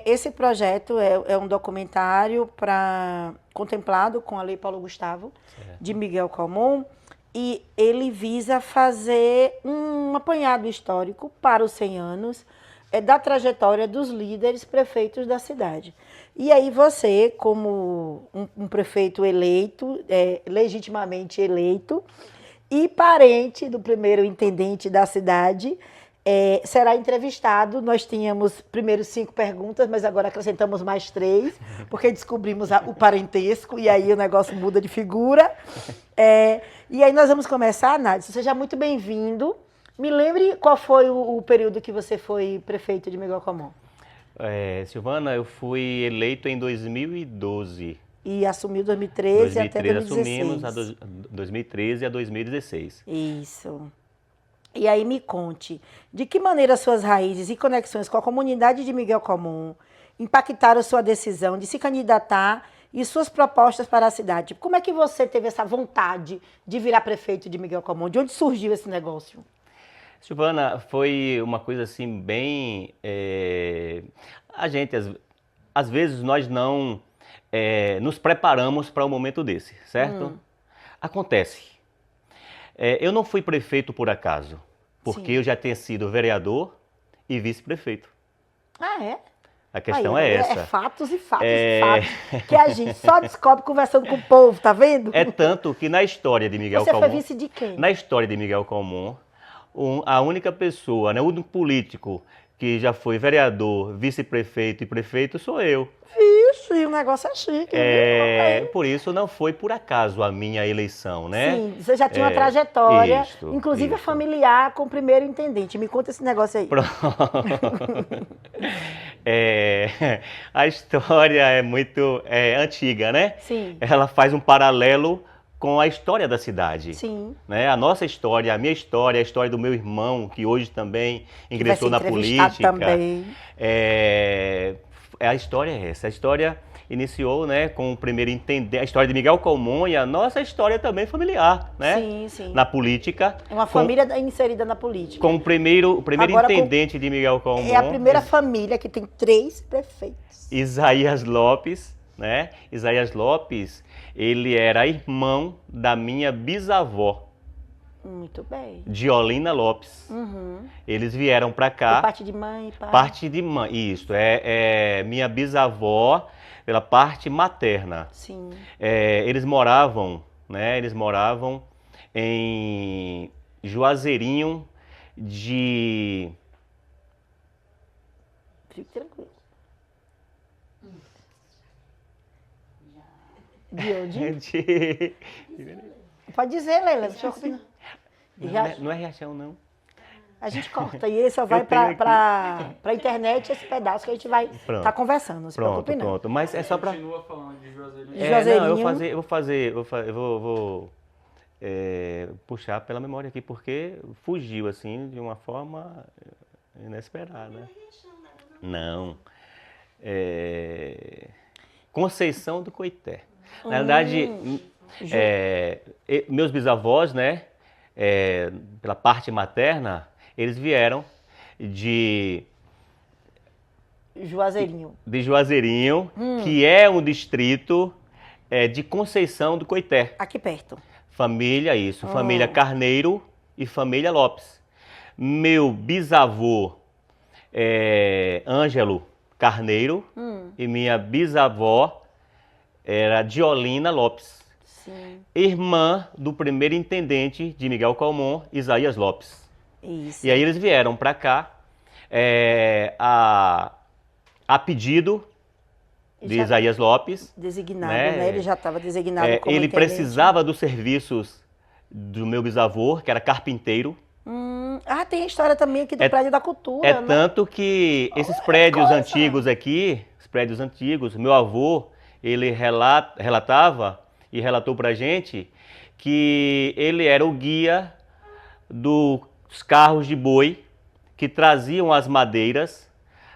Esse projeto é um documentário contemplado com a Lei Paulo Gustavo, de Miguel Calmon, e ele visa fazer um apanhado histórico para os 100 anos da trajetória dos líderes prefeitos da cidade. E aí você, como um prefeito eleito, legitimamente eleito, e parente do primeiro intendente da cidade, será entrevistado. Nós tínhamos primeiro 5 perguntas, mas agora acrescentamos mais 3, porque descobrimos o parentesco, e aí o negócio muda de figura. E aí nós vamos começar, Nádia. Seja muito bem-vindo. Me lembre qual foi o período que você foi prefeito de Miguel Calmon. Silvana, eu fui eleito em 2012. E assumiu 2013 até 2016. Assumimos 2013 a 2016. Isso. E aí me conte, de que maneira suas raízes e conexões com a comunidade de Miguel Calmon impactaram sua decisão de se candidatar e suas propostas para a cidade? Como é que você teve essa vontade de virar prefeito de Miguel Calmon? De onde surgiu esse negócio? Silvana, foi uma coisa assim bem... A gente, às vezes, nós não nos preparamos para um momento desse, certo? Acontece. Eu não fui prefeito por acaso, porque eu já tinha sido vereador e vice-prefeito. Ah, é? A questão é essa. É fatos e fatos e fatos, que a gente só descobre conversando com o povo, tá vendo? É tanto que na história de Miguel Calmon... Você foi vice de quem? Na história de Miguel Calmon, a única pessoa, né, o único político que já foi vereador, vice-prefeito e prefeito sou eu. Vixe, o negócio é chique. Por isso não foi por acaso a minha eleição, né? Sim, você já tinha uma trajetória, Isto. Inclusive familiar com o primeiro intendente. Me conta esse negócio aí. Pronto. A história é muito antiga, né? Sim. Ela faz um paralelo com a história da cidade. Sim. Né? A nossa história, a minha história, a história do meu irmão, que hoje também ingressou na política. Também. A história é essa. A história iniciou, né, com o primeiro intendente, a história de Miguel Calmon e a nossa história também familiar, né? Sim, sim. Na política. É uma família inserida na política. Com o primeiro intendente de Miguel Calmon. É a primeira família que tem 3 prefeitos. Isaías Lopes, né? Isaías Lopes, ele era irmão da minha bisavó. Muito bem. Diolina Lopes. Eles vieram para cá. Por parte de mãe, pai? Parte de mãe, isso. É minha bisavó pela parte materna. Sim. Eles moravam, né? Eles moravam em Juazeirinho de... Fique tranquilo. De onde? Pode dizer, Leila. Deixa eu opinar. Não é Riachão, não. A gente corta e ele só vai para a internet esse pedaço que a gente vai estar conversando. Não se preocupe, não. Pronto. Mas é só para... Continua falando de Juazeirinho. Eu vou puxar pela memória aqui, porque fugiu assim de uma forma inesperada. Não. Conceição do Coité. Na verdade, meus bisavós, né, pela parte materna, eles vieram de Juazeirinho. De Juazeirinho, que é um distrito de Conceição do Coité. Aqui perto. Família Carneiro e família Lopes. Meu bisavô Ângelo Carneiro e minha bisavó era Diolina Lopes. Sim. Irmã do primeiro intendente de Miguel Calmon, Isaías Lopes. Isso. E aí eles vieram para cá a pedido de Isaías Lopes. Designado, né? Ele já estava designado como ele intendente. precisava dos serviços do meu bisavô, que era carpinteiro. Tem a história também aqui do Prédio da Cultura, né? Tanto que esses prédios antigos aqui, meu avô, ele relatava e relatou pra gente que ele era o guia dos carros de boi que traziam as madeiras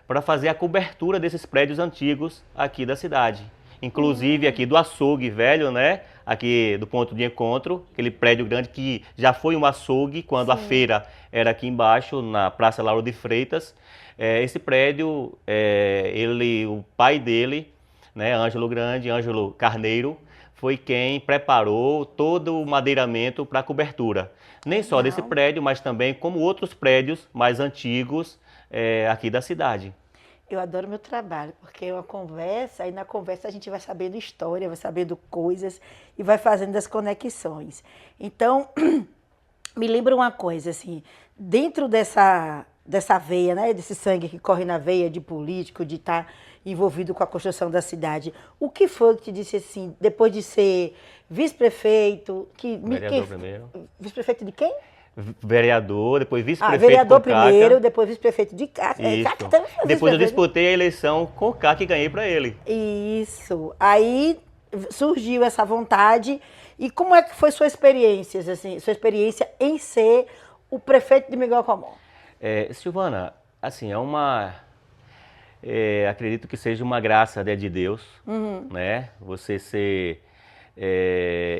para fazer a cobertura desses prédios antigos aqui da cidade. inclusive aqui do açougue velho, né? Aqui do ponto de encontro, aquele prédio grande que já foi um açougue quando a feira era aqui embaixo, na Praça Lauro de Freitas. Esse prédio, o pai dele, né, Ângelo Carneiro, foi quem preparou todo o madeiramento para a cobertura. Nem só desse prédio, mas também como outros prédios mais antigos aqui da cidade. Eu adoro meu trabalho, porque é uma conversa, e na conversa a gente vai sabendo história, vai sabendo coisas e vai fazendo as conexões. Então, me lembra uma coisa, assim, dentro dessa veia, né, desse sangue que corre na veia de político, de estar envolvido com a construção da cidade, o que foi que te disse assim, depois de ser vice-prefeito... Vereador primeiro. Vice-prefeito de quem? Vereador, depois vice-prefeito vereador com Caca. primeiro, depois vice-prefeito de Caca. Depois eu disputei a eleição com o Caca e ganhei para ele. Isso. Aí surgiu essa vontade. E como é que foi sua experiência, assim, sua experiência em ser o prefeito de Miguel Comum? Silvana, assim, acredito que seja uma graça, né, de Deus, né? Você ser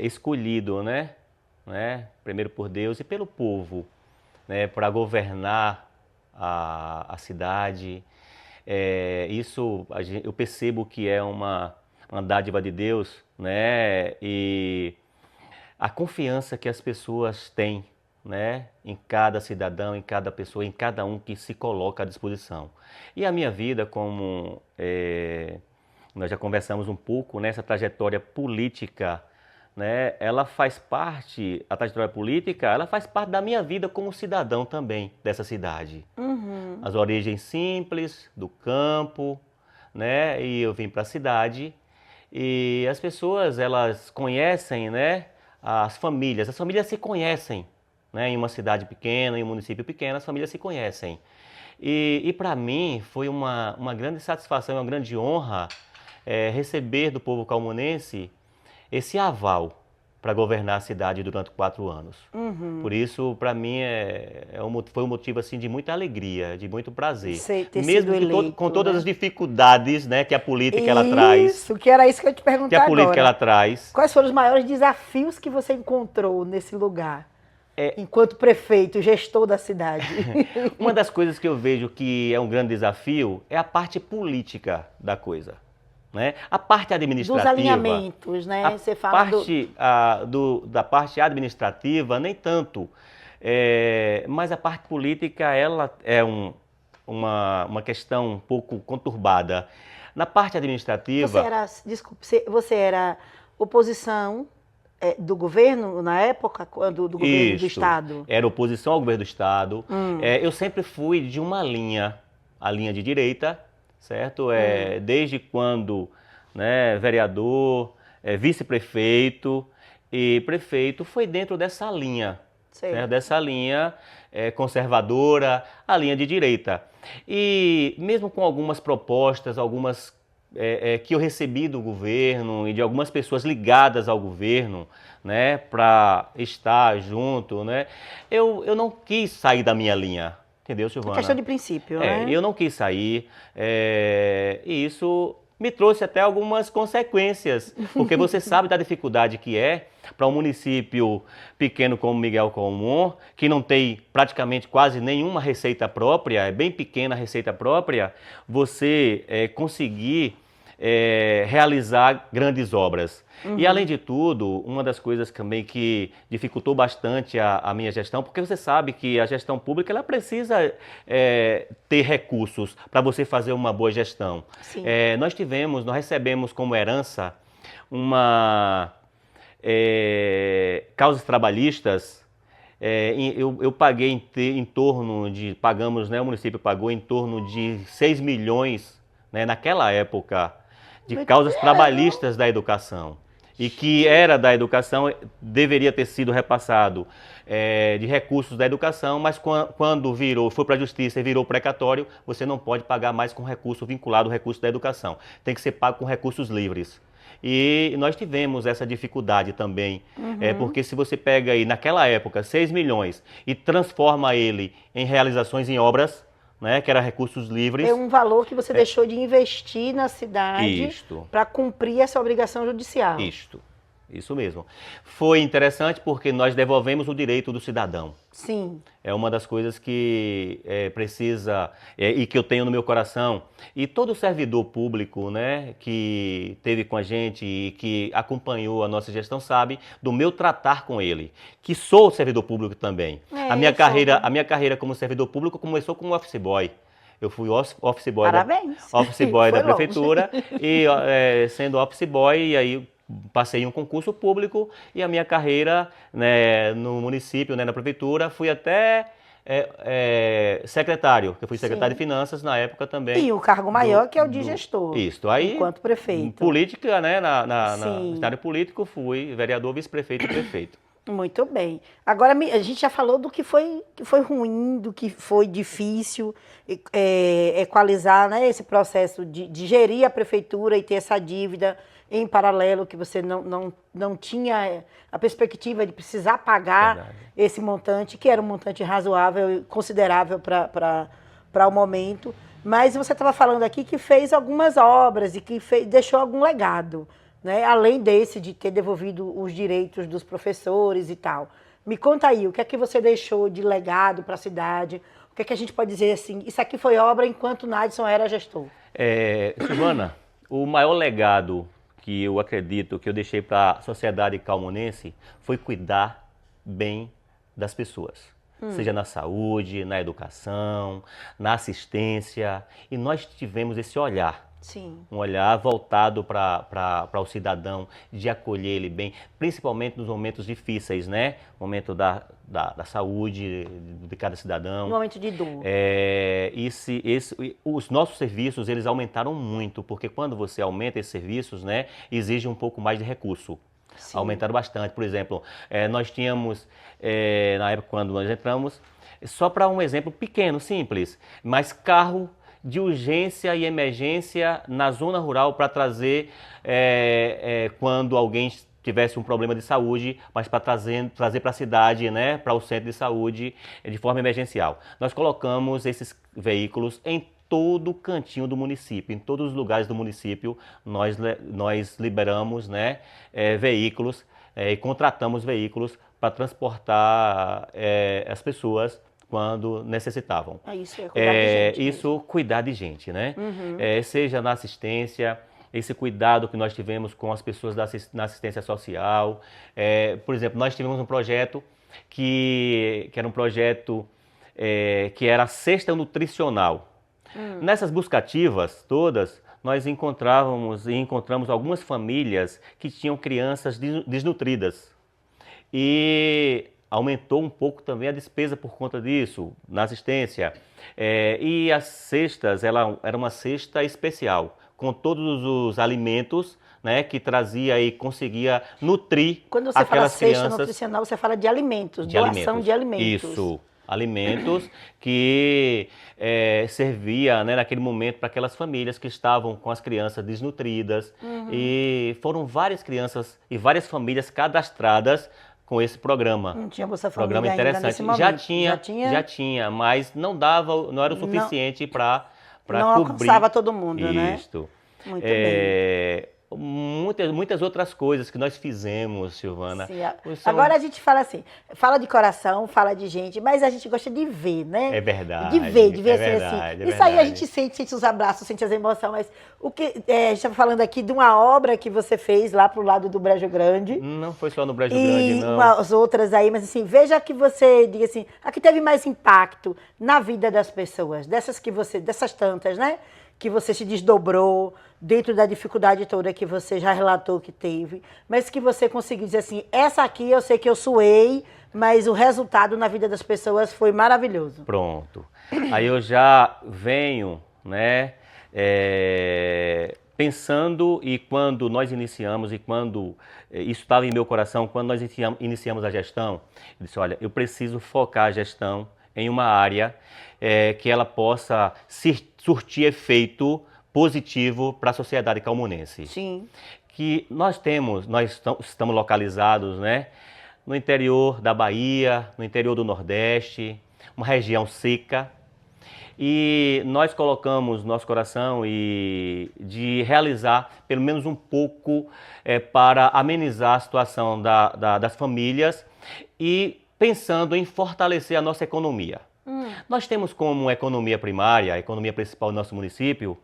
escolhido, né? Primeiro por Deus e pelo povo, né, para governar a cidade. Eu percebo que é uma dádiva de Deus, né, e a confiança que as pessoas têm, né, em cada cidadão, em cada pessoa, em cada um que se coloca à disposição. E a minha vida, como nós já conversamos um pouco, nessa trajetória política, né, a trajetória política, ela faz parte da minha vida como cidadão também dessa cidade. As origens simples, do campo, né, e eu vim para a cidade, e as pessoas, elas conhecem, né, as famílias se conhecem, né, em uma cidade pequena, em um município pequeno, as famílias se conhecem. E para mim foi uma grande satisfação, uma grande honra receber do povo calmonense esse aval para governar a cidade durante 4 anos. Por isso, para mim, foi um motivo assim, de muita alegria, de muito prazer. Mesmo com todas as dificuldades, né, que a política ela traz. Isso, que era isso que eu ia te perguntar agora. Que a política ela traz. Quais foram os maiores desafios que você encontrou nesse lugar? Enquanto prefeito, gestor da cidade. Uma das coisas que eu vejo que é um grande desafio é a parte política da coisa. Né? A parte administrativa... Dos alinhamentos, né? Você fala da parte administrativa, nem tanto. Mas a parte política, ela é uma questão um pouco conturbada. Na parte administrativa... Você era oposição do governo na época, do governo do Estado? Era oposição ao governo do Estado. Eu sempre fui de uma linha, a linha de direita, certo? Desde quando, né, vereador, vice-prefeito e prefeito, foi dentro dessa linha, certo? Dessa linha conservadora, a linha de direita. E mesmo com algumas propostas, que eu recebi do governo e de algumas pessoas ligadas ao governo, né, para estar junto, né, eu não quis sair da minha linha. Entendeu, Silvana? Questão de princípio, né? Eu não quis sair, e isso me trouxe até algumas consequências, porque você sabe da dificuldade que é para um município pequeno como Miguel Comum, que não tem praticamente quase nenhuma receita própria, é bem pequena a receita própria, você conseguir realizar grandes obras. E além de tudo, uma das coisas também que dificultou bastante a minha gestão, porque você sabe que a gestão pública ela precisa ter recursos para você fazer uma boa gestão. Nós recebemos como herança causas trabalhistas. Eu paguei pagamos, né, o município pagou em torno de 6 milhões, né, naquela época, de causas trabalhistas da educação. E que era da educação, deveria ter sido repassado de recursos da educação, mas quando foi para a justiça e virou precatório, você não pode pagar mais com recurso vinculado ao recurso da educação. Tem que ser pago com recursos livres. E nós tivemos essa dificuldade também, porque se você pega aí, naquela época, 6 milhões e transforma ele em realizações em obras, né, que era recursos livres. É um valor que você deixou de investir na cidade para cumprir essa obrigação judicial. Isso mesmo. Foi interessante porque nós devolvemos o direito do cidadão. Sim. É uma das coisas que precisa e que eu tenho no meu coração. E todo servidor público, né, que esteve com a gente e que acompanhou a nossa gestão sabe do meu tratar com ele, que sou servidor público também. A minha carreira como servidor público começou como office boy. Eu fui office boy da prefeitura e sendo office boy, e aí passei em um concurso público e a minha carreira, né, no município, né, na prefeitura, fui até secretário, que eu fui secretário de Finanças na época também. E o cargo maior que é o de gestor, aí, enquanto prefeito. Política, né, no cenário político, fui vereador, vice-prefeito e prefeito. Muito bem. Agora, a gente já falou do que foi ruim, do que foi difícil, equalizar, né, esse processo de gerir a prefeitura e ter essa dívida em paralelo, que você não tinha a perspectiva de precisar pagar esse montante, que era um montante razoável e considerável para o momento. Mas você estava falando aqui que fez algumas obras e que deixou algum legado, né? Além desse de ter devolvido os direitos dos professores e tal. Me conta aí, o que é que você deixou de legado para a cidade? O que é que a gente pode dizer assim, isso aqui foi obra enquanto Nadson era gestor? Silvana, o maior legado que eu acredito que eu deixei para a sociedade calmonense foi cuidar bem das pessoas. Seja na saúde, na educação, na assistência. E nós tivemos esse olhar. Sim. Um olhar voltado para o cidadão, de acolher ele bem, principalmente nos momentos difíceis, né? Momento da saúde de cada cidadão. No momento de dor. Os nossos serviços, eles aumentaram muito, porque quando você aumenta esses serviços, né, exige um pouco mais de recurso. Sim. Aumentaram bastante. Por exemplo, nós tínhamos, na época quando nós entramos, só para um exemplo pequeno, simples, mas carro de urgência e emergência na zona rural para trazer quando alguém tivesse um problema de saúde, mas para trazer para a cidade, né, para o centro de saúde de forma emergencial. Nós colocamos esses veículos em todo o cantinho do município, em todos os lugares do município, nós liberamos, né, veículos e contratamos veículos para transportar as pessoas quando necessitavam. Cuidar de gente, né? Seja na assistência, esse cuidado que nós tivemos com as pessoas na assistência social. Por exemplo, nós tivemos um projeto que era um projeto que era a cesta nutricional. Nessas buscativas todas, nós encontramos algumas famílias que tinham crianças desnutridas. E aumentou um pouco também a despesa por conta disso, na assistência. E as cestas, era uma cesta especial, com todos os alimentos, né, que trazia e conseguia nutrir aquelas crianças. Quando você fala cesta nutricional, você fala de alimentos, doação de alimentos. Isso, alimentos que servia, né, naquele momento para aquelas famílias que estavam com as crianças desnutridas. E foram várias crianças e várias famílias cadastradas com esse programa. Não tinha Bolsa Família programa interessante. Ainda nesse momento. Já tinha, mas não era o suficiente para cobrir. Não alcançava todo mundo, né? Isso. Muito bem. Muitas outras coisas que nós fizemos, Silvana. Agora a gente fala assim, fala de coração, fala de gente, mas a gente gosta de ver, né? É verdade. De ver assim. Isso aí a gente sente os abraços, sente as emoções, mas o que a gente estava falando aqui de uma obra que você fez lá pro lado do Brejo Grande. Não foi só no Brejo Grande, não. E umas outras aí, mas assim, veja que você diga assim, a que teve mais impacto na vida das pessoas, dessas tantas, né? Que você se desdobrou dentro da dificuldade toda que você já relatou que teve, mas que você conseguiu dizer assim, essa aqui eu sei que eu suei, mas o resultado na vida das pessoas foi maravilhoso. Pronto. Aí eu já venho, né, pensando, e quando nós iniciamos, e quando isso estava em meu coração, quando nós iniciamos a gestão, eu disse, olha, eu preciso focar a gestão em uma área que ela possa surtir efeito positivo para a sociedade calmonense. Sim. Que nós estamos localizados, né, no interior da Bahia, no interior do Nordeste, uma região seca, E nós colocamos nosso coração de realizar pelo menos um pouco para amenizar a situação das famílias e pensando em fortalecer a nossa economia. Nós temos como economia primária, a economia principal do nosso município,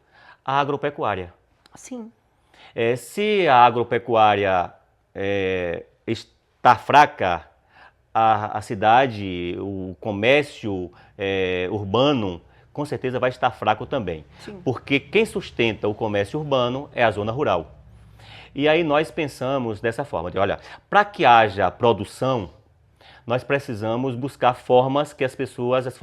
a agropecuária. Sim. Se a agropecuária está fraca, a cidade, o comércio urbano, com certeza vai estar fraco também. Sim. Porque quem sustenta o comércio urbano é a zona rural. E aí nós pensamos dessa forma, de olha, para que haja produção, nós precisamos buscar formas que as pessoas, as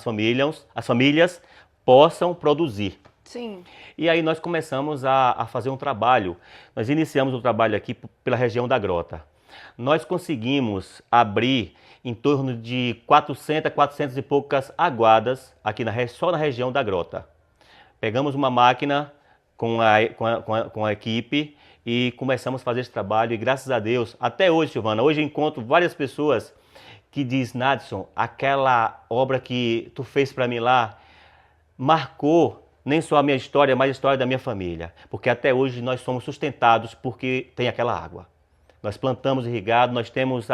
famílias possam produzir. Sim. E aí nós começamos a fazer um trabalho. Nós iniciamos um trabalho aqui pela região da Grota. Nós conseguimos abrir em torno de 400 e poucas aguadas aqui só na região da Grota. Pegamos uma máquina com a equipe e começamos a fazer esse trabalho e graças a Deus, até hoje, Silvana, hoje eu encontro várias pessoas que dizem, Nadson, aquela obra que tu fez para mim lá marcou nem só a minha história, mas a história da minha família. Porque até hoje nós somos sustentados porque tem aquela água. Nós plantamos irrigado, nós temos...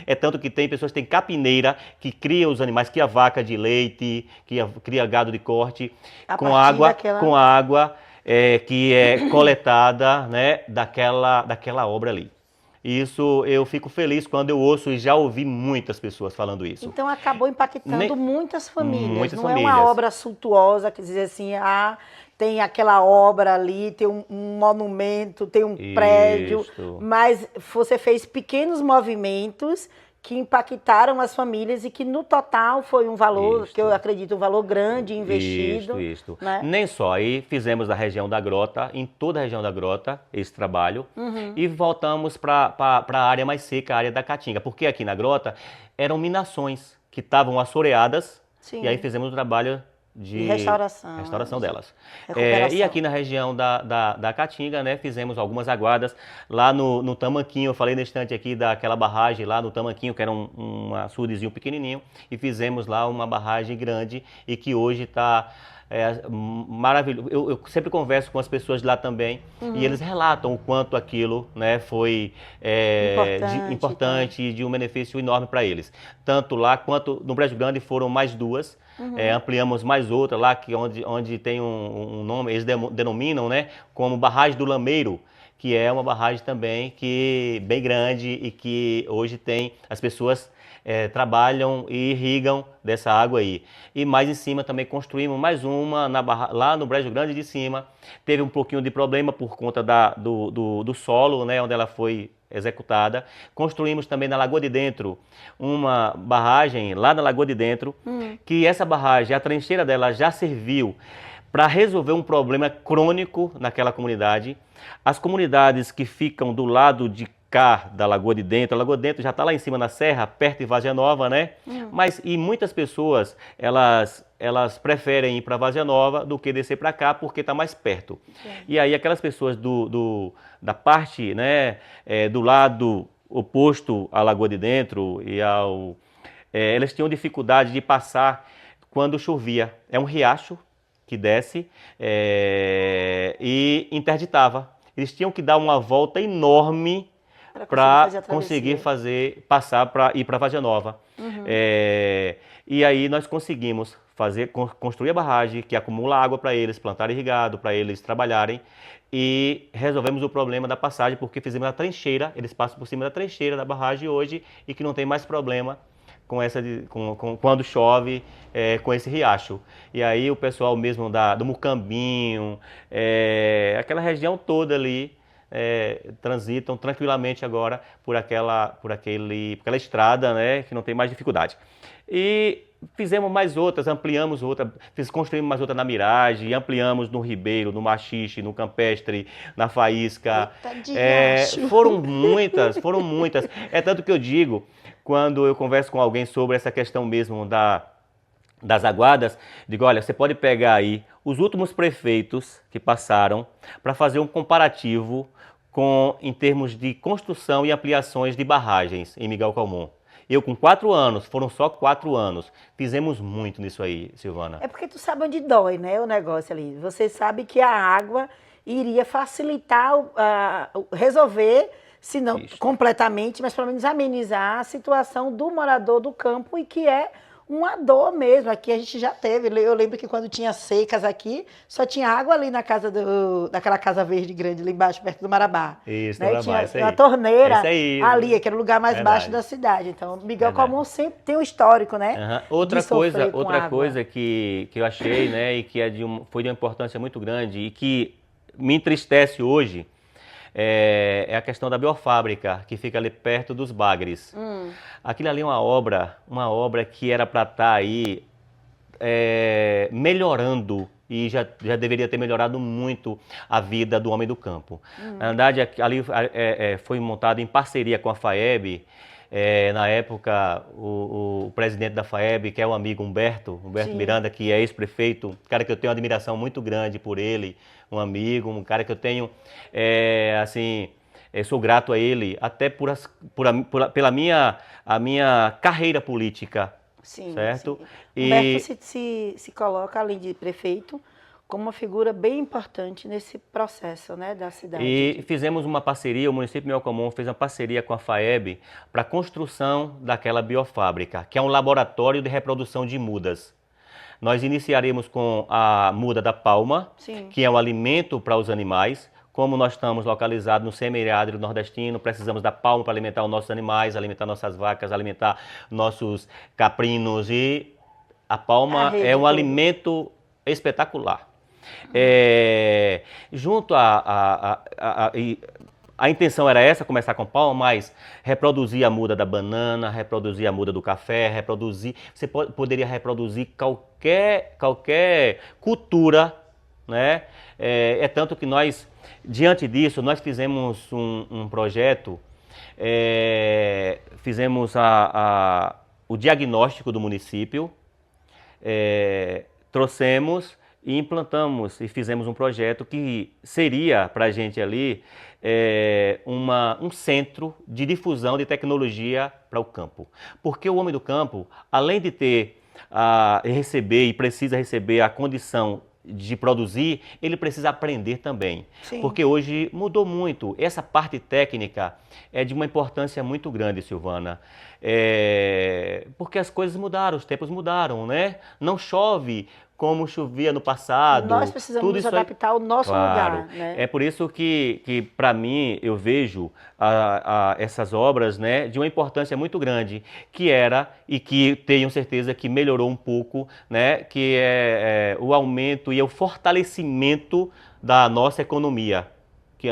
É tanto que tem pessoas que têm capineira, que cria os animais, cria vaca de leite, cria gado de corte, com água que é coletada, né, daquela obra ali. Isso eu fico feliz quando eu ouço e já ouvi muitas pessoas falando isso. Então acabou impactando muitas famílias. Muitas Não famílias. É uma obra suntuosa, quer dizer assim, tem aquela obra ali, tem um monumento, tem um prédio, mas você fez pequenos movimentos que impactaram as famílias e que no total foi um valor, que eu acredito, um valor grande investido. Isso. Né? Nem só, aí fizemos na região da Grota, em toda a região da Grota, esse trabalho, e voltamos para a área mais seca, a área da Caatinga, porque aqui na Grota eram minações que estavam assoreadas, e aí fizemos o trabalho de restauração delas. E aqui na região da Caatinga, né, fizemos algumas aguadas lá no Tamanquinho, eu falei na estante aqui daquela barragem lá no Tamanquinho, que era um açudezinho pequenininho, e fizemos lá uma barragem grande e que hoje está maravilhoso. Eu sempre converso com as pessoas de lá também e eles relatam o quanto aquilo, né, foi importante e de um benefício enorme para eles. Tanto lá quanto no Brejo Grande foram mais duas. Ampliamos mais outra lá, onde tem um nome, eles denominam, né, como Barragem do Lameiro, que é uma barragem também bem grande e que hoje as pessoas trabalham e irrigam dessa água aí. E mais em cima também construímos mais uma lá no Brejo Grande de cima. Teve um pouquinho de problema por conta do solo, né, onde ela foi executada. Construímos também na Lagoa de Dentro uma barragem lá na Lagoa de Dentro, que essa barragem, a trincheira dela já serviu para resolver um problema crônico naquela comunidade. As comunidades que ficam do lado de cá da Lagoa de Dentro, a Lagoa de Dentro já está lá em cima na serra, perto de Várzea Nova, né? E muitas pessoas, elas preferem ir para Várzea Nova do que descer para cá, porque está mais perto. E aí aquelas pessoas da parte, né, do lado oposto à Lagoa de Dentro, elas tinham dificuldade de passar quando chovia. É um riacho que desce e interditava. Eles tinham que dar uma volta enorme para conseguir passar para ir para Várzea Nova. E aí nós conseguimos construir a barragem que acumula água para eles, plantar irrigado, para eles trabalharem, e resolvemos o problema da passagem porque fizemos a trincheira, eles passam por cima da trincheira da barragem hoje e que não tem mais problema quando chove com esse riacho. E aí o pessoal mesmo do Mucambinho, aquela região toda ali, transitam tranquilamente agora por aquela estrada, né, que não tem mais dificuldade. E fizemos mais outras, ampliamos outra, construímos mais outra na Miragem, ampliamos no Ribeiro, no Machixe, no Campestre, na Faísca. Foram muitas. É tanto que eu digo, quando eu converso com alguém sobre essa questão mesmo das aguadas, digo, olha, você pode pegar aí os últimos prefeitos que passaram para fazer um comparativo em termos de construção e ampliações de barragens em Miguel Calmon. Eu com 4 anos, foram só 4 anos, fizemos muito nisso aí, Silvana. É porque tu sabe onde dói, né, o negócio ali. Você sabe que a água iria facilitar, resolver, se não completamente, mas pelo menos amenizar a situação do morador do campo e que é uma dor mesmo. Aqui a gente já teve. Eu lembro que quando tinha secas aqui, só tinha água ali na casa daquela casa verde grande, ali embaixo, perto do Marabá. Isso, né? Marabá, Tinha uma torneira ali, que era o lugar mais Verdade. baixo da cidade. Então, Miguel Comum sempre tem um histórico, né? Outra coisa que eu achei, né, e que foi de uma importância muito grande e que me entristece hoje, é a questão da biofábrica, que fica ali perto dos bagres. Aquilo ali é uma obra que era para estar aí melhorando e já deveria ter melhorado muito a vida do homem do campo. Na verdade, ali foi montado em parceria com a FAEB. Na época, o presidente da FAEB, que é o amigo Humberto Miranda, que é ex-prefeito, um cara que eu tenho uma admiração muito grande por ele, um amigo, um cara que eu tenho, sou grato a ele, até pela minha carreira política, certo? Sim. Humberto se coloca, além de prefeito, como uma figura bem importante nesse processo, né, da cidade. E fizemos uma parceria, o município de Miguel Comum fez uma parceria com a FAEB para a construção daquela biofábrica, que é um laboratório de reprodução de mudas. Nós iniciaremos com a muda da palma, que é um alimento para os animais. Como nós estamos localizados no semiárido nordestino, precisamos da palma para alimentar os nossos animais, alimentar nossas vacas, alimentar nossos caprinos. E a palma é um alimento espetacular. A intenção era essa, começar com palma, mas reproduzir a muda da banana, reproduzir a muda do café, você poderia reproduzir qualquer cultura, né? Tanto que nós, diante disso, nós fizemos um projeto, fizemos o diagnóstico do município, trouxemos e implantamos e fizemos um projeto que seria para a gente ali um centro de difusão de tecnologia para o campo. Porque o homem do campo, além de receber e precisa receber a condição de produzir, ele precisa aprender também. Porque hoje mudou muito. Essa parte técnica é de uma importância muito grande, Silvana. Porque as coisas mudaram, os tempos mudaram, né? Não chove como chovia no passado. Nós precisamos nos adaptar ao nosso lugar. Né? É por isso que para mim, eu vejo essas obras, né, de uma importância muito grande, que era, e que tenho certeza que melhorou um pouco, né, que é o aumento e o fortalecimento da nossa economia, que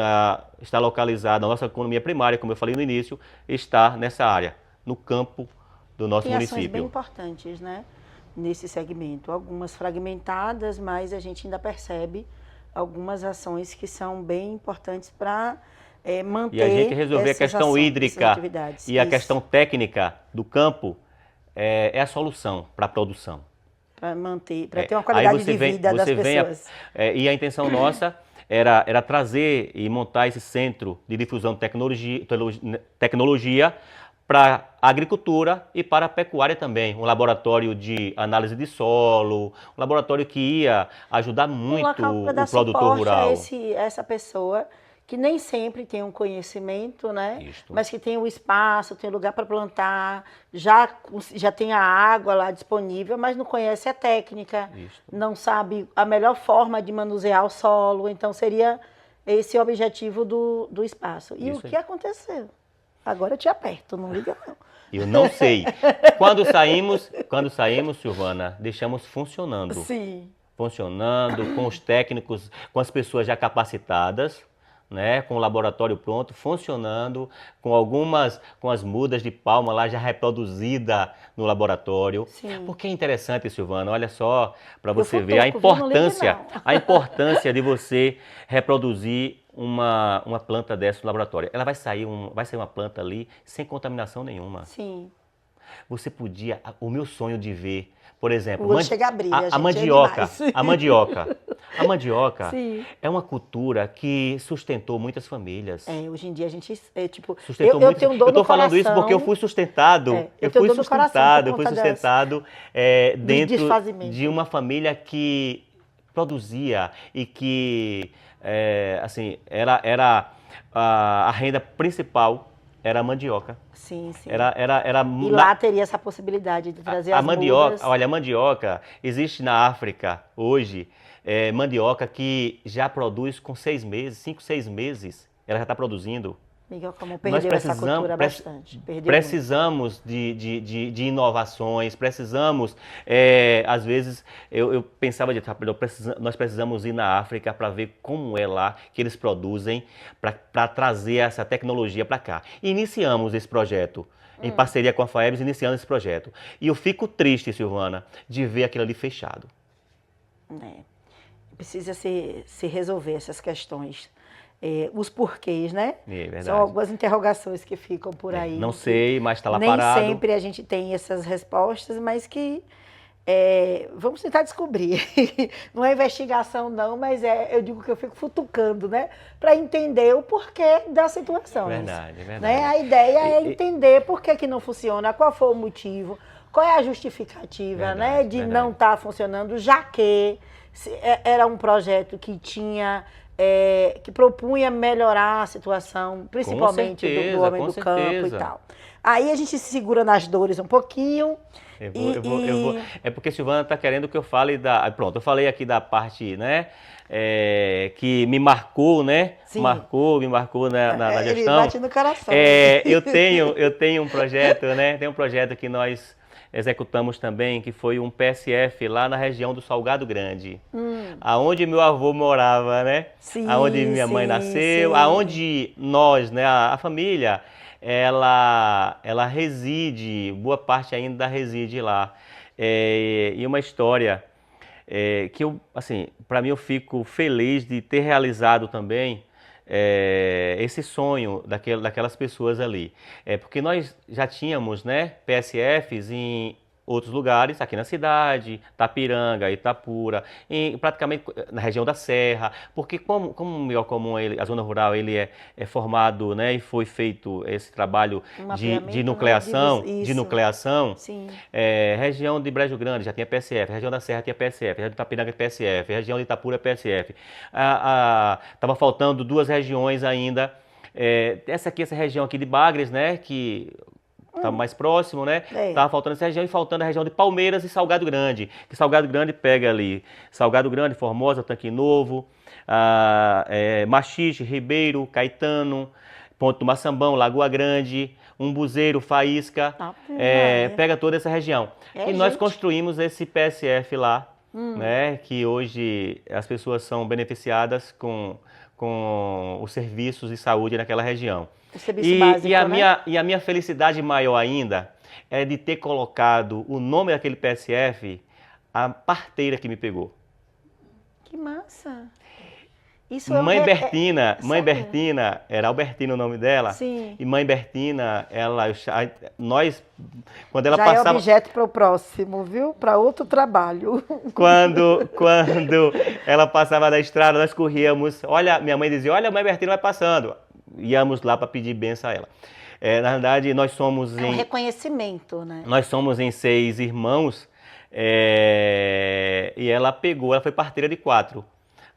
está localizada, a nossa economia primária, como eu falei no início, está nessa área, no campo do nosso município. Tem ações bem importantes, né? Nesse segmento, algumas fragmentadas, mas a gente ainda percebe algumas ações que são bem importantes para manter e a gente resolver a questão hídrica e a questão técnica do campo é a solução para a produção. Para manter, para ter uma qualidade de vida das pessoas. E a intenção nossa era trazer e montar esse centro de difusão de tecnologia para a agricultura e para a pecuária também. Um laboratório de análise de solo, um laboratório que ia ajudar muito o produtor rural. Essa pessoa que nem sempre tem um conhecimento, né? Mas que tem o espaço, tem lugar para plantar, já tem a água lá disponível, mas não conhece a técnica, não sabe a melhor forma de manusear o solo. Então seria esse o objetivo do espaço. E o que aconteceu? Agora eu te aperto, não liga não. Eu não sei. Quando saímos, Silvana, deixamos funcionando. Funcionando, com os técnicos, com as pessoas já capacitadas, né, com o laboratório pronto, funcionando, com as mudas de palma lá já reproduzida no laboratório. Porque é interessante, Silvana, olha só, para você ver a importância de você reproduzir uma planta dessa no laboratório. Ela vai sair uma planta ali sem contaminação nenhuma. você podia, o meu sonho de ver, por exemplo, O olho chega a brilhar, a gente, mandioca, é demais. a mandioca. A mandioca Sim. é uma cultura que sustentou muitas famílias. Hoje em dia a gente, tipo, Sustentou eu muito. tenho dor Eu no tô falando isso porque eu coração. fui sustentado. Eu Eu tenho fui dor no coração por sustentado, eu fui conta sustentado dos dentro desfazimentos. de uma família que produzia e que, assim, era a renda principal era a mandioca. Sim, sim. Era E lá teria essa possibilidade de trazer as mandioca, mudas. olha, a mandioca existe na África hoje, mandioca que já produz com 6 meses, 5, 6 meses, ela já está produzindo. Miguel Camon Nós perdeu essa cultura bastante. Perdeu precisamos de inovações, precisamos, às vezes, eu pensava nós precisamos ir na África para ver como é lá que eles produzem, para trazer essa tecnologia para cá. Iniciamos esse projeto, em parceria com a FAEBS, iniciando esse projeto. E eu fico triste, Silvana, de ver aquilo ali fechado. Precisa se resolver essas questões. Os porquês, né? Verdade. São algumas interrogações que ficam por aí. Não sei, mas está lá parado. Nem sempre a gente tem essas respostas, mas que vamos tentar descobrir. Não é investigação não, mas eu digo que eu fico futucando, né? Para entender o porquê da situação. Verdade. Né? A ideia é entender por que não funciona, qual foi o motivo, qual é a justificativa, né? De não estar funcionando, já que era um projeto que tinha... que propunha melhorar a situação, principalmente do homem do campo e tal. Aí a gente se segura nas dores um pouquinho. Eu vou. É porque Silvana está querendo que eu fale Pronto, eu falei aqui da parte, né? Que me marcou, né? Sim. Me marcou na gestão. Ele bate no coração. Eu tenho um projeto, né? Tem um projeto que nós executamos também, que foi um PSF lá na região do Salgado Grande, aonde meu avô morava, né? Sim, aonde minha mãe nasceu, aonde nós, né, a família, ela reside, boa parte ainda reside lá. E uma história que assim, para mim eu fico feliz de ter realizado também esse sonho daquelas pessoas ali. Porque nós já tínhamos, né, PSFs em outros lugares, aqui na cidade, Tapiranga, Itapura, praticamente na região da Serra, porque como o Miguel Camon, a zona rural, ele é formado, né, e foi feito esse trabalho de nucleação, Sim. Região de Brejo Grande já tinha PSF, região da Serra tinha PSF, região de Tapiranga PSF, região de Itapura PSF. Tava faltando 2 regiões ainda, essa região aqui de Bagres, né, que está mais próximo, né? Tava faltando essa região e faltando a região de Palmeiras e Salgado Grande. Que Salgado Grande pega ali Salgado Grande, Formosa, Tanque Novo, Machixe, Ribeiro, Caetano, Ponto do Maçambão, Lagoa Grande, Umbuzeiro, Faísca, pega toda essa região. E nós construímos esse PSF lá, né? Que hoje as pessoas são beneficiadas com os serviços de saúde naquela região. Básico, a minha felicidade maior ainda é de ter colocado o nome daquele PSF, a parteira que me pegou. Que massa! Isso Mãe Bertina, era Albertina o nome dela. Sim. E Mãe Bertina, quando ela já passava... é objeto para o próximo, viu? Para outro trabalho. Quando ela passava da estrada, nós corríamos. Olha, minha mãe dizia, olha, a Mãe Bertina vai passando. Íamos lá para pedir bênção a ela. Na verdade, nós somos um reconhecimento, né? Nós somos em 6 irmãos, e ela foi parteira de 4.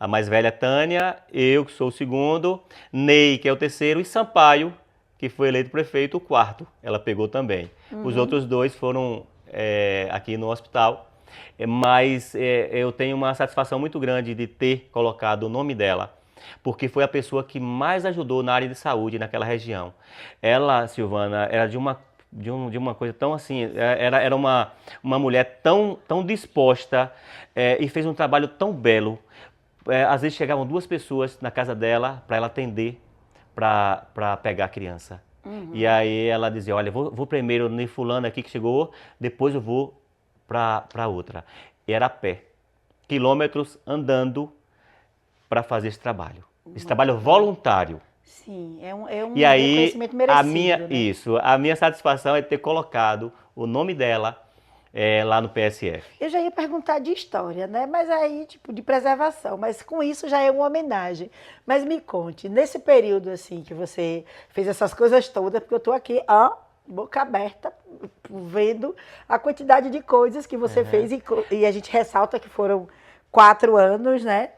A mais velha, Tânia, eu, que sou o segundo, Ney, que é o terceiro, e Sampaio, que foi eleito prefeito, o 4º. Ela pegou também. Os outros 2 foram aqui no hospital, mas eu tenho uma satisfação muito grande de ter colocado o nome dela, porque foi a pessoa que mais ajudou na área de saúde naquela região. Ela, Silvana, era de uma coisa tão assim, era uma mulher tão disposta e fez um trabalho tão belo. Às vezes chegavam 2 pessoas na casa dela para ela atender, para pegar a criança. E aí ela dizia, olha, vou primeiro nem fulano aqui que chegou, depois eu vou para outra. E era a pé, quilômetros andando, para fazer esse trabalho. Esse trabalho voluntário. Sim, é um e aí, reconhecimento merecido. A minha satisfação é ter colocado o nome dela lá no PSF. Eu já ia perguntar de história, né? Mas aí, tipo, de preservação. Mas com isso já é uma homenagem. Mas me conte, nesse período, assim, que você fez essas coisas todas, porque eu tô aqui, ó, boca aberta, vendo a quantidade de coisas que você fez. E a gente ressalta que foram 4 anos, né?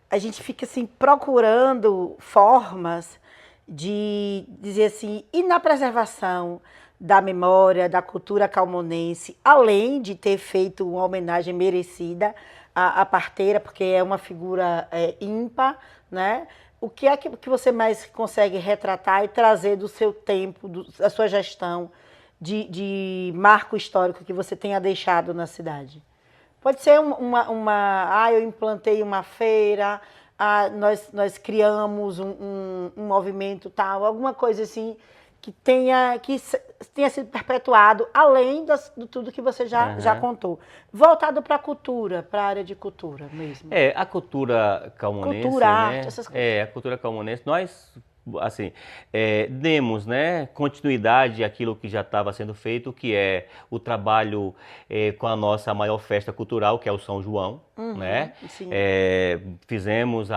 A gente fica, assim, procurando formas de dizer assim, e na preservação da memória, da cultura calmonense, além de ter feito uma homenagem merecida à parteira, porque é uma figura ímpar, né? O que é que você mais consegue retratar e trazer do seu tempo, da sua gestão de marco histórico que você tenha deixado na cidade? Pode ser eu implantei uma feira, nós criamos um movimento tal, alguma coisa assim que tenha sido perpetuado, além de tudo que você já contou. Voltado para a cultura, para a área de cultura mesmo. A cultura calmonense, cultura, arte, essas coisas. A cultura calmonense, nós, assim, demos, né, continuidade àquilo que já estava sendo feito, que é o trabalho com a nossa maior festa cultural, que é o São João, né? Sim. Fizemos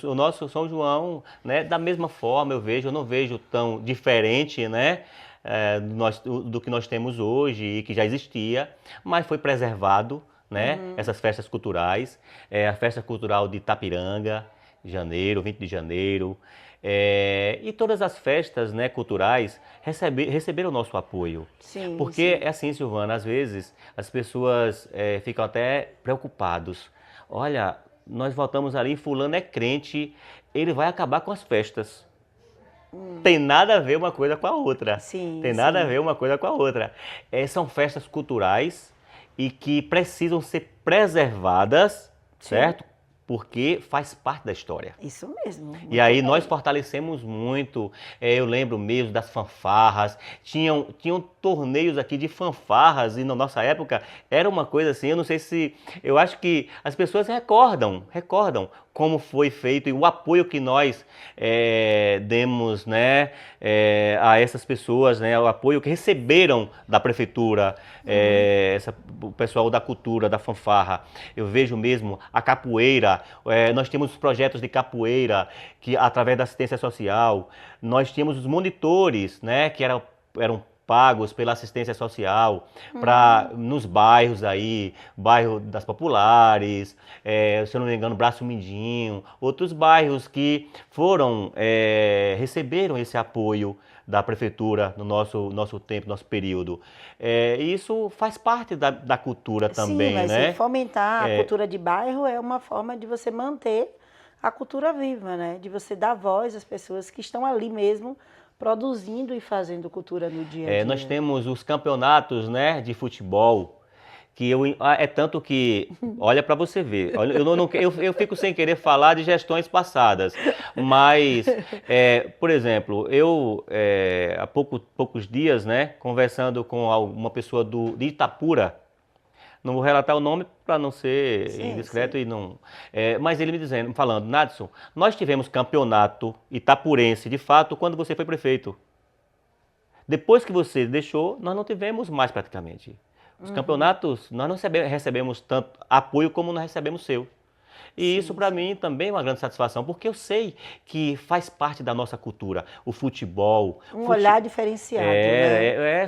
o nosso São João, né, da mesma forma, eu não vejo tão diferente, né? Do que nós temos hoje e que já existia, mas foi preservado, né? Essas festas culturais, a festa cultural de Itapiranga, janeiro, 20 de janeiro, e todas as festas, né, culturais receberam o nosso apoio. Sim, porque sim. é assim, Silvana, às vezes as pessoas ficam até preocupados. Olha, nós voltamos ali, fulano é crente, ele vai acabar com as festas. Tem nada a ver uma coisa com a outra. Sim, Tem nada sim. a ver uma coisa com a outra. São festas culturais e que precisam ser preservadas, certo? Porque faz parte da história. Isso mesmo. E aí nós fortalecemos muito, eu lembro mesmo das fanfarras, tinham torneios aqui de fanfarras e na nossa época era uma coisa assim, eu acho que as pessoas recordam como foi feito e o apoio que nós demos, né, a essas pessoas, né, o apoio que receberam da prefeitura, o pessoal da cultura, da fanfarra. Eu vejo mesmo a capoeira, nós temos projetos de capoeira que através da assistência social, nós tínhamos os monitores, né, que eram pagos pela assistência social nos bairros aí, bairro das Populares, se eu não me engano, Braço Mindinho, outros bairros que receberam esse apoio da prefeitura no nosso tempo, nosso período. Isso faz parte da cultura também, sim, mas né? Fomentar a cultura de bairro é uma forma de você manter a cultura viva, né? De você dar voz às pessoas que estão ali mesmo produzindo e fazendo cultura no dia a dia. Nós temos os campeonatos, né, de futebol, que é tanto que, olha para você ver, eu fico sem querer falar de gestões passadas, mas, por exemplo, eu há poucos dias, né, conversando com uma pessoa de Itapura, não vou relatar o nome para não ser indiscreto, e não. Mas ele falando, Nadson, nós tivemos campeonato itapurense, de fato, quando você foi prefeito. Depois que você deixou, nós não tivemos mais praticamente. Os campeonatos, nós não recebemos tanto apoio como nós recebemos seu. E isso para mim também é uma grande satisfação, porque eu sei que faz parte da nossa cultura, o futebol. Olhar diferenciado, né?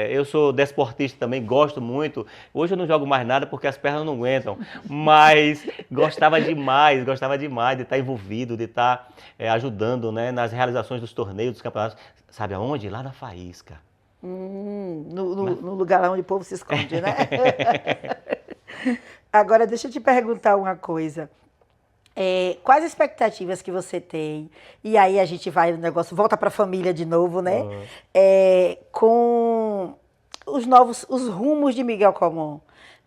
Eu sou desportista também, gosto muito. Hoje eu não jogo mais nada porque as pernas não aguentam, mas gostava demais de estar envolvido, de estar ajudando, né, nas realizações dos torneios, dos campeonatos. Sabe aonde? Lá na Faísca. No lugar lá onde o povo se esconde, né? Agora, deixa eu te perguntar uma coisa. Quais expectativas que você tem? E aí a gente vai no negócio, volta para a família de novo, né? Com os rumos de Miguel Colmon,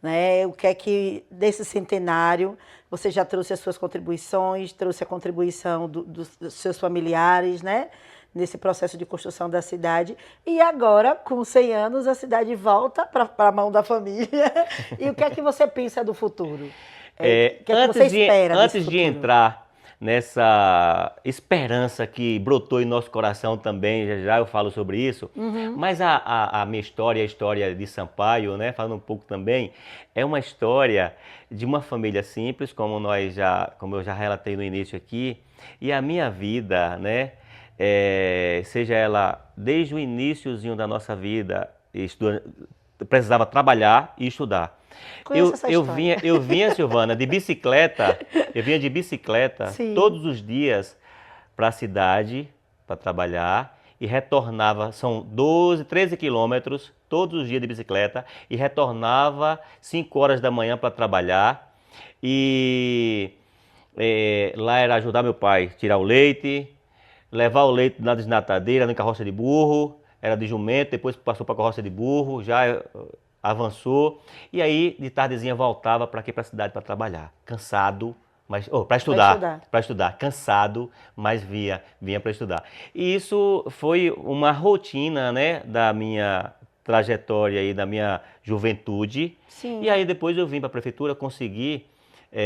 né? O que é que, desse centenário, você já trouxe as suas contribuições, trouxe a contribuição dos seus familiares, né? Nesse processo de construção da cidade. E agora, com 100 anos, a cidade volta para a mão da família. E o que é que você pensa do futuro? O que é que você espera antes de entrar nessa esperança que brotou em nosso coração também, já já eu falo sobre isso, mas a minha história, a história de Sampaio, né, falando um pouco também, é uma história de uma família simples, como eu já relatei no início aqui, e a minha vida, né, seja ela desde o iniciozinho da nossa vida, precisava trabalhar e estudar. Conheço essa história. Eu vinha, Silvana, de bicicleta, eu vinha de bicicleta Sim. todos os dias para a cidade para trabalhar e retornava, são 12, 13 quilômetros todos os dias de bicicleta e retornava 5 horas da manhã para trabalhar e lá era ajudar meu pai a tirar o leite, levar o leite na desnatadeira, na carroça de burro, era de jumento, depois passou para a carroça de burro, já avançou. E aí, de tardezinha, voltava para aqui, para a cidade, para trabalhar. Cansado, mas para estudar, cansado, mas vinha para estudar. E isso foi uma rotina, né, da minha trajetória e da minha juventude. Sim. E aí depois eu vim para a prefeitura, consegui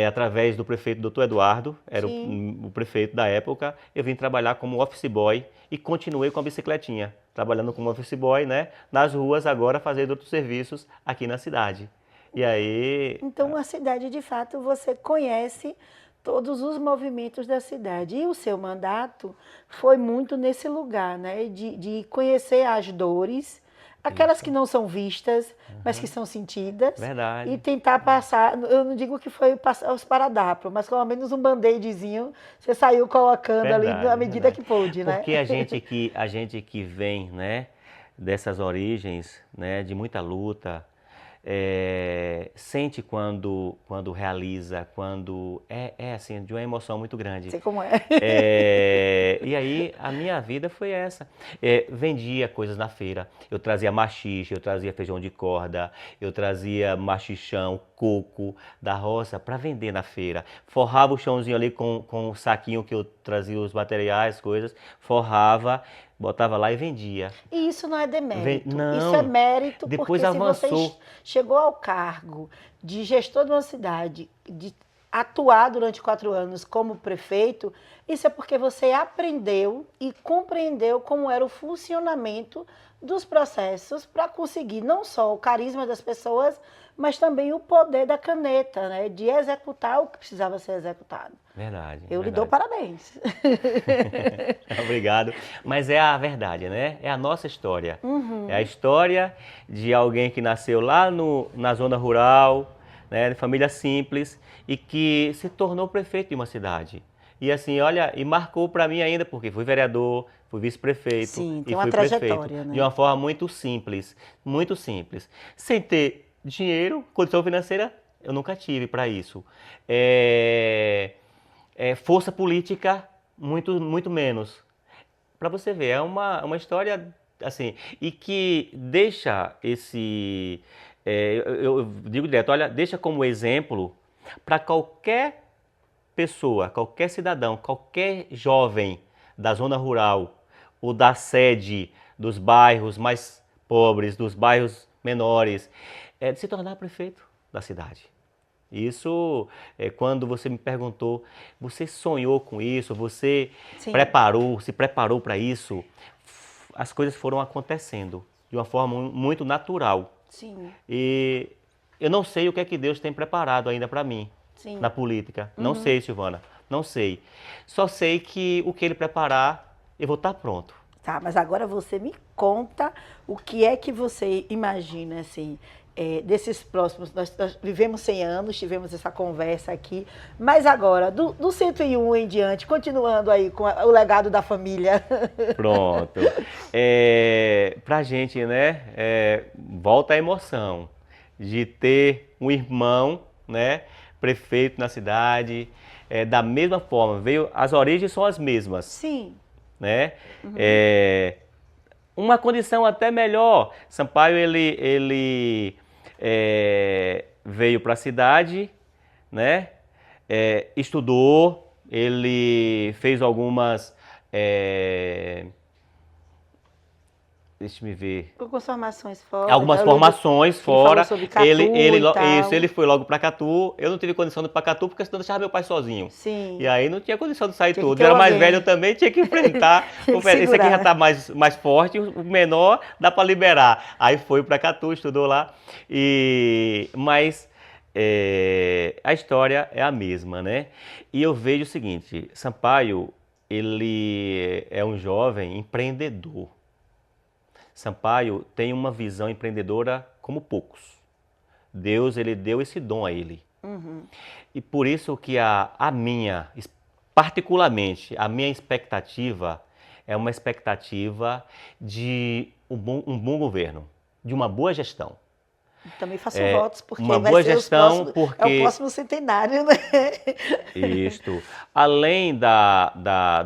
através do prefeito Dr. Eduardo, era o prefeito da época, eu vim trabalhar como office boy e continuei com a bicicletinha, trabalhando como office boy, né, nas ruas agora, fazendo outros serviços aqui na cidade. E aí... Então, a cidade, de fato, você conhece todos os movimentos da cidade. E o seu mandato foi muito nesse lugar, né, de conhecer as dores, aquelas que não são vistas, mas que são sentidas. Verdade. E tentar passar, eu não digo que foi os paradapos, mas pelo menos um band-aidzinho você saiu colocando ali na medida que pôde, né? Porque a gente que vem, né, dessas origens, né, de muita luta, sente quando realiza, quando é assim, de uma emoção muito grande. Sei como é. E aí a minha vida foi essa. Vendia coisas na feira, eu trazia maxixe, eu trazia feijão de corda, eu trazia maxixão, coco da roça para vender na feira. Forrava o chãozinho ali com o saquinho que eu trazia os materiais, coisas, forrava, botava lá e vendia. E isso não é demérito, Não, isso é mérito, depois porque avançou. se você chegou ao cargo de gestor de uma cidade, de atuar durante 4 anos como prefeito, isso é porque você aprendeu e compreendeu como era o funcionamento dos processos para conseguir não só o carisma das pessoas, mas também o poder da caneta, né, de executar o que precisava ser executado. Verdade. Eu lhe dou parabéns. Obrigado. Mas é a verdade, né? É a nossa história. É a história de alguém que nasceu lá na zona rural, né, de família simples, e que se tornou prefeito de uma cidade. E assim, olha, e marcou para mim ainda, porque fui vereador, fui vice-prefeito e fui prefeito, né? De uma forma muito simples, sem ter dinheiro, condição financeira, eu nunca tive para isso. Força política, muito menos. Para você ver, é uma história assim, e que deixa eu digo direto, olha, deixa como exemplo para qualquer pessoa, qualquer cidadão, qualquer jovem da zona rural ou da sede dos bairros mais pobres, dos bairros menores, de se tornar prefeito da cidade. Isso, quando você me perguntou, você sonhou com isso, você se preparou para isso, as coisas foram acontecendo de uma forma muito natural. Sim. E eu não sei o que é que Deus tem preparado ainda para mim na política. Não sei, Silvana, não sei. Só sei que o que Ele preparar, eu vou estar pronto. Tá, mas agora você me conta o que é que você imagina, assim, desses próximos, nós vivemos 100 anos, tivemos essa conversa aqui, mas agora, do 101 em diante, continuando aí com o legado da família. Pronto. Pra gente, né, volta a emoção de ter um irmão, né, prefeito na cidade, da mesma forma, as origens são as mesmas. Sim. Né? Uma condição até melhor. Sampaio, ele veio para a cidade, né? Estudou, ele fez algumas deixa me ver. Algumas formações fora. Algumas Eu lembro formações que fora. falou sobre Catu e tal. Isso, ele foi logo para Catu. Eu não tive condição de ir para Catu porque senão eu deixava meu pai sozinho. Sim. E aí não tinha condição de sair Tinha que tudo. ter Eu era mais alguém. velho também, tinha que enfrentar. Tinha que Esse aqui já segurar. tá mais forte, o menor dá para liberar. Aí foi para Catu, estudou lá. Mas a história é a mesma, né? E eu vejo o seguinte, Sampaio, ele é um jovem empreendedor. Sampaio tem uma visão empreendedora como poucos. Deus, ele deu esse dom a ele. Uhum. E por isso que particularmente, a minha expectativa é uma expectativa de um bom governo, de uma boa gestão. Também faço votos, porque uma vai boa ser gestão, é porque o próximo centenário, né? isto, além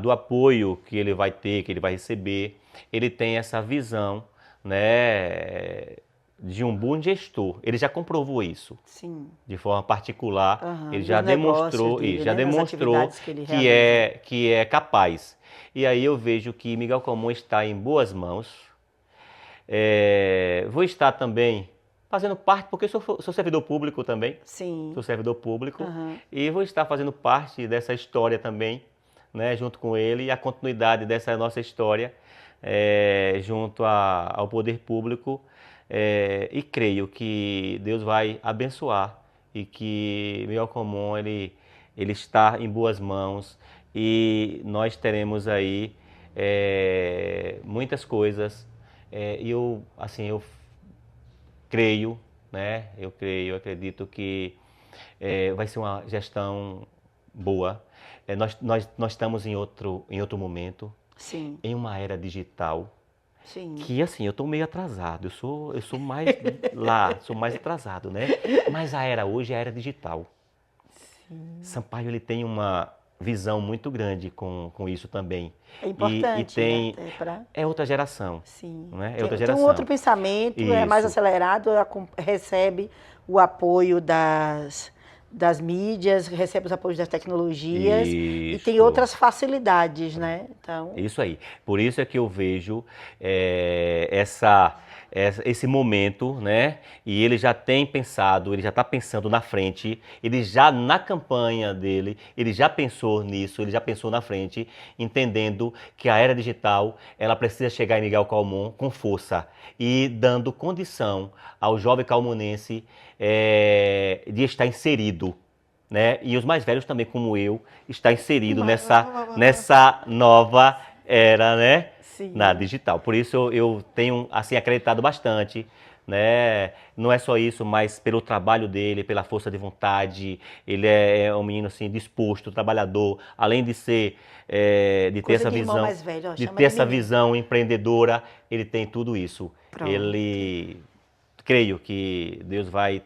do apoio que ele vai ter, que ele vai receber, ele tem essa visão, né, de um bom gestor. Ele já comprovou isso. Sim. De forma particular, ele Dos já negócios demonstrou, dele, já né? Das demonstrou atividades que ele realiza. que é capaz. E aí eu vejo que Miguel Calmon está em boas mãos. Vou estar também fazendo parte, porque sou servidor público também. Sim. Sou servidor público. Uhum. E vou estar fazendo parte dessa história também, né, junto com ele, e a continuidade dessa nossa história, junto ao poder público. E creio que Deus vai abençoar e que Miguel Calmon, ele está em boas mãos e nós teremos aí muitas coisas. Eu creio, né? Eu acredito que vai ser uma gestão boa. Nós estamos em outro momento, Sim. em uma era digital. Sim. Que assim, eu estou meio atrasado, eu sou mais sou mais atrasado, né? Mas a era hoje é a era digital. Sim. Sampaio, ele tem uma visão muito grande com isso também. É importante, né? Até É outra geração. Sim. Né? É Tem, outra tem geração. um outro pensamento, é mais Isso. acelerado, recebe o apoio das mídias, recebe os apoios das tecnologias e tem Isso. outras facilidades, né? Então, Isso aí. Por isso é que eu vejo esse momento, né? E ele já tem pensado, ele já está pensando na frente, ele já na campanha dele, ele já pensou nisso, ele já pensou na frente, entendendo que a era digital, ela precisa chegar em Miguel Calmon com força e dando condição ao jovem calmonense de estar inserido. Né? E os mais velhos também, como eu, está inserido nessa nova era, né? Sim. Na digital. Por isso eu tenho assim acreditado bastante, né? Não é só isso, mas pelo trabalho dele, pela força de vontade. Ele é um menino assim disposto, trabalhador, além de ser de ter essa visão, mais velho, de ter essa visão empreendedora, ele tem tudo isso. Pronto. Ele creio que Deus vai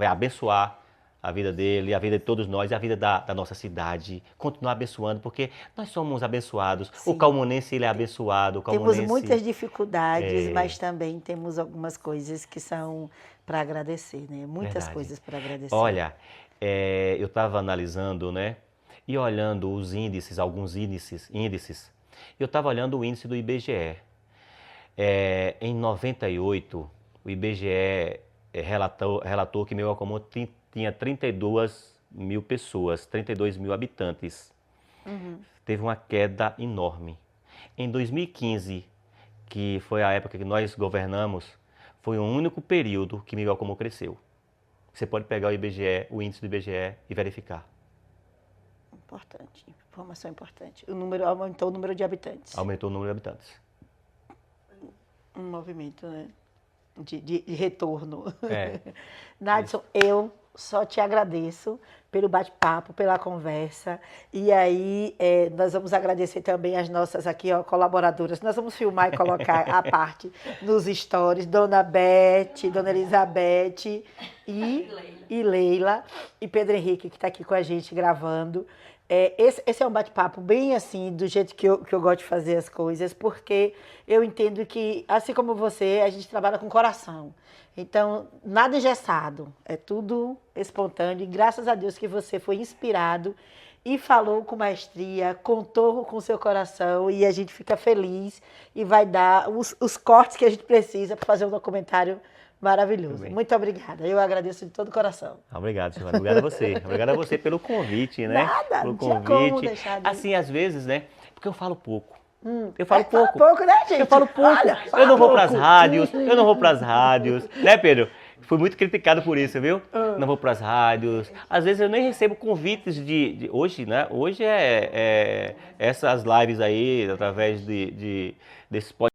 abençoar a vida dele, a vida de todos nós e a vida da nossa cidade. Continuar abençoando, porque nós somos abençoados. Sim. O calmonense, ele é abençoado. Temos muitas dificuldades, mas também temos algumas coisas que são para agradecer, né? Muitas coisas para agradecer. Olha, eu estava analisando, né? E olhando os índices, alguns índices. Eu estava olhando o índice do IBGE. Em 98, o IBGE relatou que Miguel Calmon tinha 32 mil pessoas, 32 mil habitantes. Uhum. Teve uma queda enorme. Em 2015, que foi a época que nós governamos, foi o único período que Miguel Calmon cresceu. Você pode pegar o IBGE, o índice do IBGE e verificar. Importante, informação importante. Aumentou o número de habitantes. Aumentou o número de habitantes. Um movimento, né? De retorno. Nadson, eu só te agradeço pelo bate-papo, pela conversa. E aí, nós vamos agradecer também as nossas aqui, colaboradoras. Nós vamos filmar e colocar a parte nos stories. Dona Beth, Dona Elizabeth e Leila e Pedro Henrique, que está aqui com a gente gravando. Esse é um bate-papo bem assim, do jeito que eu gosto de fazer as coisas, porque eu entendo que, assim como você, a gente trabalha com coração. Então, nada engessado, é tudo espontâneo. E graças a Deus que você foi inspirado e falou com maestria, contou com o seu coração e a gente fica feliz e vai dar os cortes que a gente precisa para fazer um documentário maravilhoso. Muito obrigada, eu agradeço de todo o coração. Obrigado, Silvana. Obrigado a você. Obrigado a você pelo convite, né? Nada, pelo não tinha convite. como deixar de... Assim, às vezes, né? Porque eu falo pouco. Eu falo pouco. Fala pouco, né, gente? Eu falo pouco. Olha, Eu não vou para as pouco. rádios. Eu não vou para as rádios. Né, Pedro? Fui muito criticado por isso, viu? Não vou para as rádios. Às vezes eu nem recebo convites de hoje, né? Hoje essas lives aí, através desses podcasts.